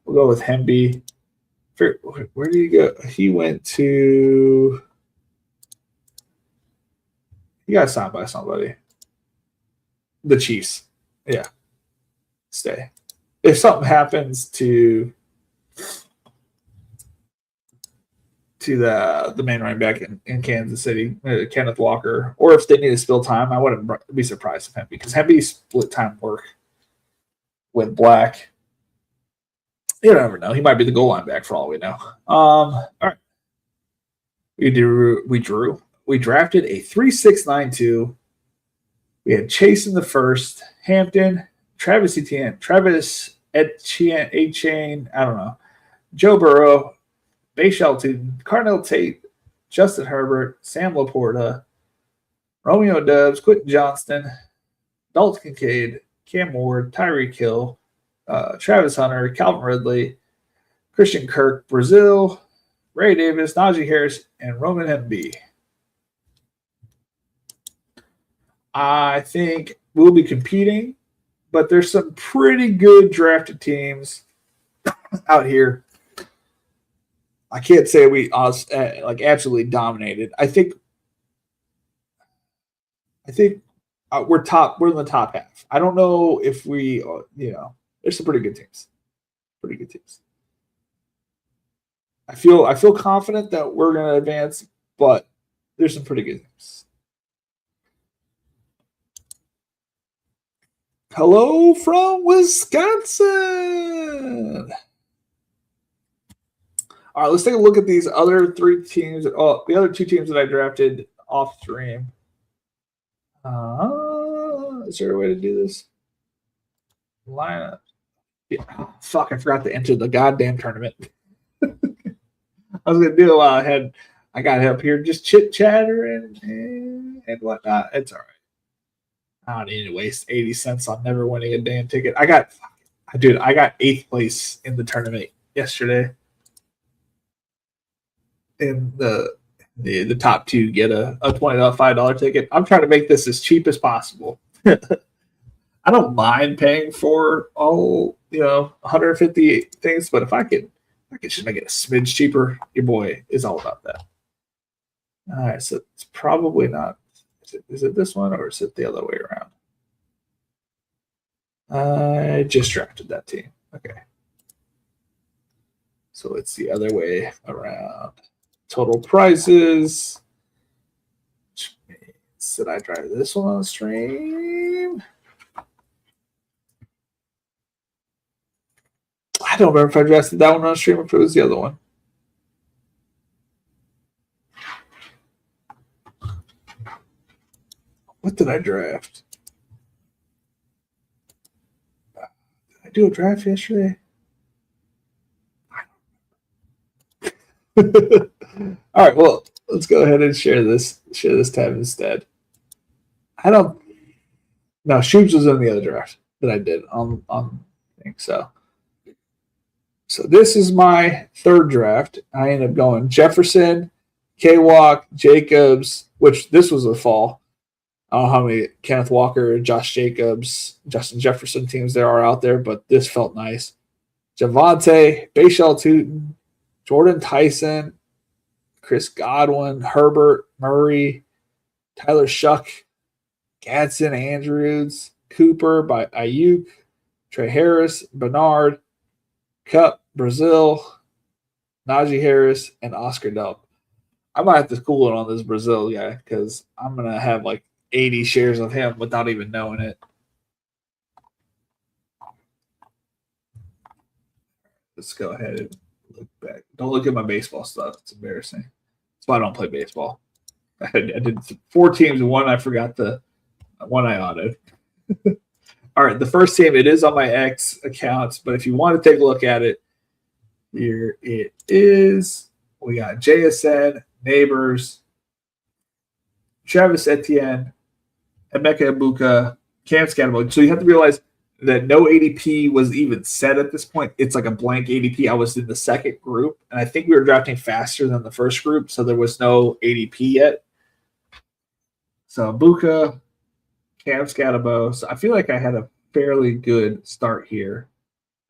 We'll go with Hemby. Where did he go? He went to. He got signed by somebody. The Chiefs. Yeah. Stay. If something happens to the main running back in Kansas City, Kenneth Walker, or if they need to spill time, I wouldn't be surprised if Hemby, because Hemby split time work with Black. You never know. He might be the goal line back for all we know. All right. We drafted a 3.692. We had Chase in the first, Hampton, Travis Etienne, I don't know, Joe Burrow, Bay Shelton, Carnell Tate, Justin Herbert, Sam Laporta, Romeo Doubs, Quentin Johnston, Dalton Kincaid, Cam Ward, Tyreek Hill, Travis Hunter, Calvin Ridley, Christian Kirk, Brazil, Ray Davis, Najee Harris, and Roman Hemby. I think we'll be competing, but there's some pretty good drafted teams out here. I can't say we absolutely dominated. I think we're top. We're in the top half. I don't know if we, there's some pretty good teams. I feel confident that we're going to advance, but there's some pretty good teams. Hello from Wisconsin. All right, let's take a look at these other three teams. Oh, the other two teams that I drafted off stream. Is there a way to do this? Lineup. Yeah. Fuck, I forgot to enter the goddamn tournament. I was gonna do it while I got up here just chit-chattering and whatnot. It's all right. I don't need to waste 80 cents on never winning a damn ticket. I got 8th place in the tournament yesterday. In the top two get a $25 ticket. I'm trying to make this as cheap as possible. I don't mind paying for all 150 things, but if I could just make it a smidge cheaper, your boy is all about that. All right, so it's probably not. Is it this one or is it the other way around? I just drafted that team. Okay. So it's the other way around. Total prices. Which means that I drive this one on the stream. I don't remember if I drafted that one on the stream or if it was the other one. What did I draft? Did I do a draft yesterday? All right, well, let's go ahead and share this tab instead. No, Shoobs was in the other draft that I did on thing. So this is my third draft. I ended up going Jefferson, K-Walk, Jacobs, which this was a fall. I don't know how many Kenneth Walker, Josh Jacobs, Justin Jefferson teams there are out there, but this felt nice. Javonte, Bayshell Tootin, Jordan Tyson, Chris Godwin, Herbert, Murray, Tyler Shuck, Gadsden, Andrews, Cooper by Ayuk, Trey Harris, Bernard, Cup, Brazil, Najee Harris, and Oscar Delp. I might have to cool it on this Brazil guy because I'm going to have like 80 shares of him without even knowing it. Let's go ahead and look back. Don't look at my baseball stuff. It's embarrassing. That's why I don't play baseball. I did 4 teams and one I forgot one I autoed. All right, the first team, it is on my X accounts, but if you want to take a look at it, here it is. We got JSN, Neighbors, Travis Etienne, Emeka Ibuka, Cam Scatterbo. So you have to realize that no ADP was even set at this point. It's like a blank ADP. I was in the second group, and I think we were drafting faster than the first group, so there was no ADP yet. So Ibuka, Cam Scatterbo. So I feel like I had a fairly good start here.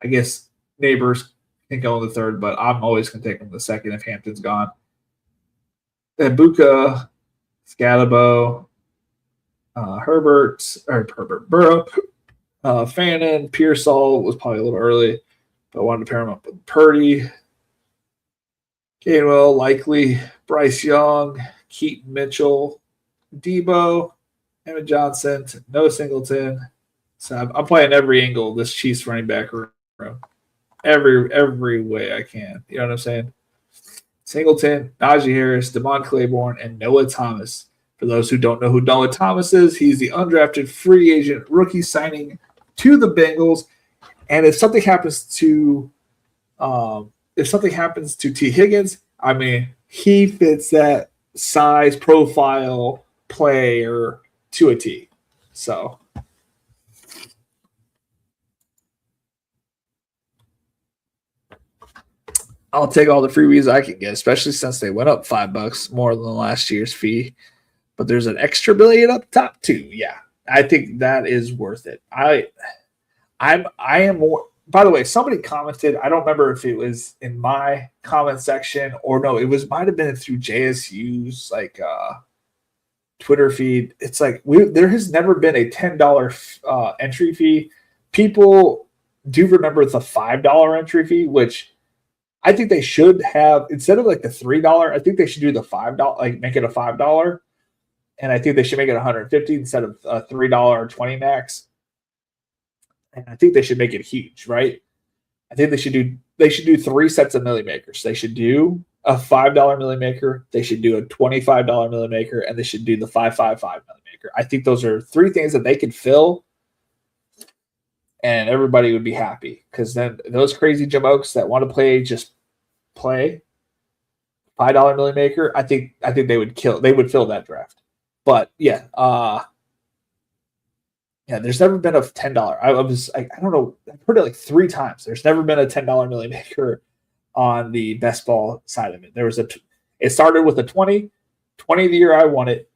I guess Neighbors can go in the third, but I'm always going to take him the second if Hampton's gone. Ibuka, Scatterbo, Herbert, Burrow, Fannin, Pearsall was probably a little early, but I wanted to pair him up with Purdy, Gainwell, Likely, Bryce Young, Keaton Mitchell, Debo, Emmett Johnson, Noah Singleton. So I'm playing every angle of this Chiefs running back room. Every way I can. You know what I'm saying? Singleton, Najee Harris, Damon Claiborne, and Noah Thomas. For those who don't know who Noah Thomas is, he's the undrafted free agent rookie signing to the Bengals. And if something happens to T. Higgins, I mean, he fits that size profile player to a T. So I'll take all the freebies I can get, especially since they went up $5 more than last year's fee. But there's an extra billion up top too. Yeah, I think that is worth it. I am more. By the way, somebody commented. I don't remember if it was in my comment section or no. It might have been through JSU's Twitter feed. It's like there has never been a $10 entry fee. People do remember the $5 entry fee, which I think they should have instead of like the $3. I think they should do the $5, like make it a $5. And I think they should make it 150 instead of $3.20 max. And I think they should make it huge, right? I think they should do 3 sets of Millie Makers. They should do a $5 Millie Maker, they should do a $25 Millie Maker, and they should do the $5.55 Millie Maker. I think those are 3 things that they could fill, and everybody would be happy. Because then those crazy jamokes that want to play just play $5 Millie Maker. I think they would fill that draft. But yeah, there's never been a $10. I don't know. I've heard it like 3 times. There's never been a $10 Millie Maker on the best ball side of it. It started with a 20 the year I won it,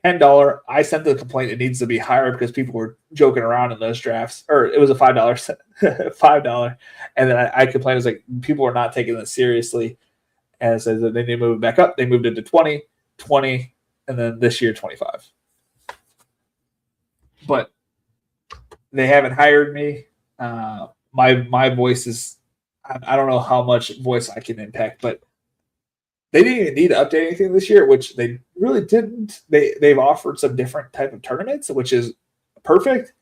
$10. I sent the complaint it needs to be higher because people were joking around in those drafts, or it was a $5, $5, and then I complained. It was like people were not taking this seriously, and so then they moved it back up. They moved it to 20, and then this year 25. But they haven't hired me. My voice is. I don't know how much voice I can impact, but they didn't even need to update anything this year, which they really didn't. They've offered some different type of tournaments, which is perfect.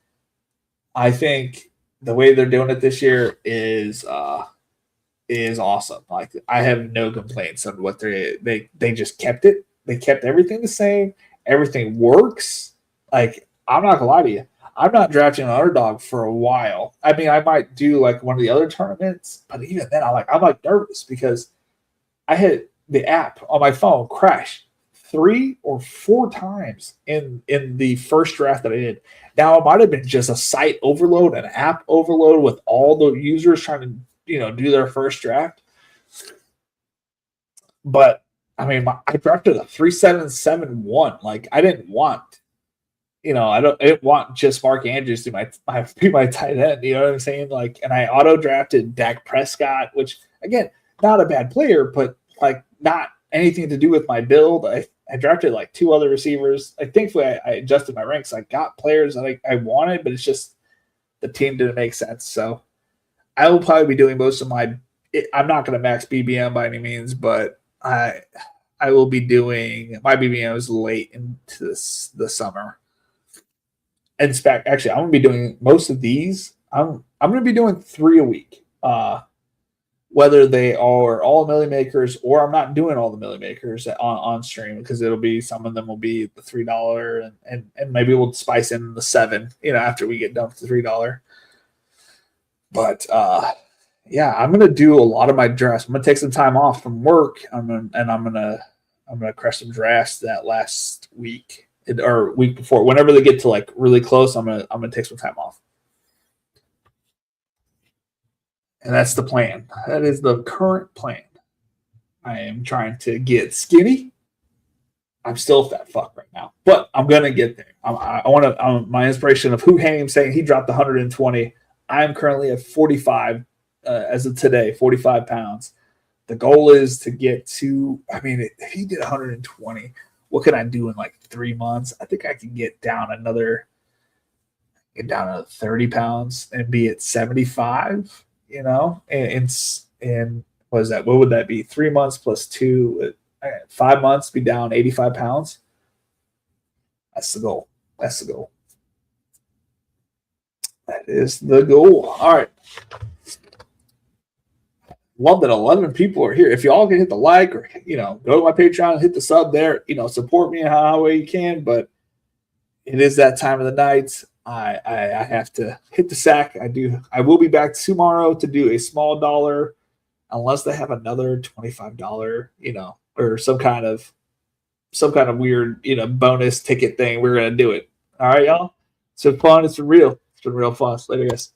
I think the way they're doing it this year is awesome. Like I have no complaints on what they just kept it. They kept everything the same. Everything works. Like I'm not gonna lie to you. I'm not drafting an underdog for a while. I mean, I might do like one of the other tournaments, but even then, I'm nervous because I had the app on my phone crash 3 or 4 times in the first draft that I did. Now it might have been just a site overload, an app overload with all the users trying to do their first draft. But I mean, I drafted a 3.771. Like I didn't want, I didn't want just Mark Andrews to be my tight end. You know what I'm saying? Like, and I auto drafted Dak Prescott, which again, not a bad player, but like not anything to do with my build. I drafted like two other receivers. Like, thankfully, I adjusted my ranks. I got players that I wanted, but it's just the team didn't make sense. So I will probably be doing most of my. I'm not going to max BBM by any means, but I will be doing my BBMs late into the summer. In fact, actually, I'm going to be doing most of these. I'm going to be doing 3 a week. Whether they are all Millie Makers or I'm not doing all the Millie Makers on stream, because it'll be, some of them will be the $3 and maybe we'll spice in the $7, after we get done with the $3. But yeah, I'm gonna do a lot of my drafts. I'm gonna take some time off from work. I'm gonna crush some drafts that last week or week before. Whenever they get to like really close, I'm gonna take some time off. And that's the plan. That is the current plan. I am trying to get skinny. I'm still a fat fuck right now, but I'm gonna get there. I want to. My inspiration of Hu Haim saying he dropped 120. I'm currently at 45 as of today, 45 pounds. The goal is to get to. I mean, if he did 120, what can I do in like 3 months? I think I can get down to 30 pounds and be at 75. And what is that? What would that be? 3 months plus 2, 5 months, be down 85 pounds. That's the goal. That is the goal. All right. Love that 11 people are here. If y'all can hit the like or, go to my Patreon, hit the sub there, support me in how way you can. But it is that time of the night. I have to hit the sack. I will be back tomorrow to do a small dollar, unless they have another $25, or some kind of weird, bonus ticket thing. We're gonna do it. All right, y'all. It's been fun. It's been real. It's been real fun. Later, guys.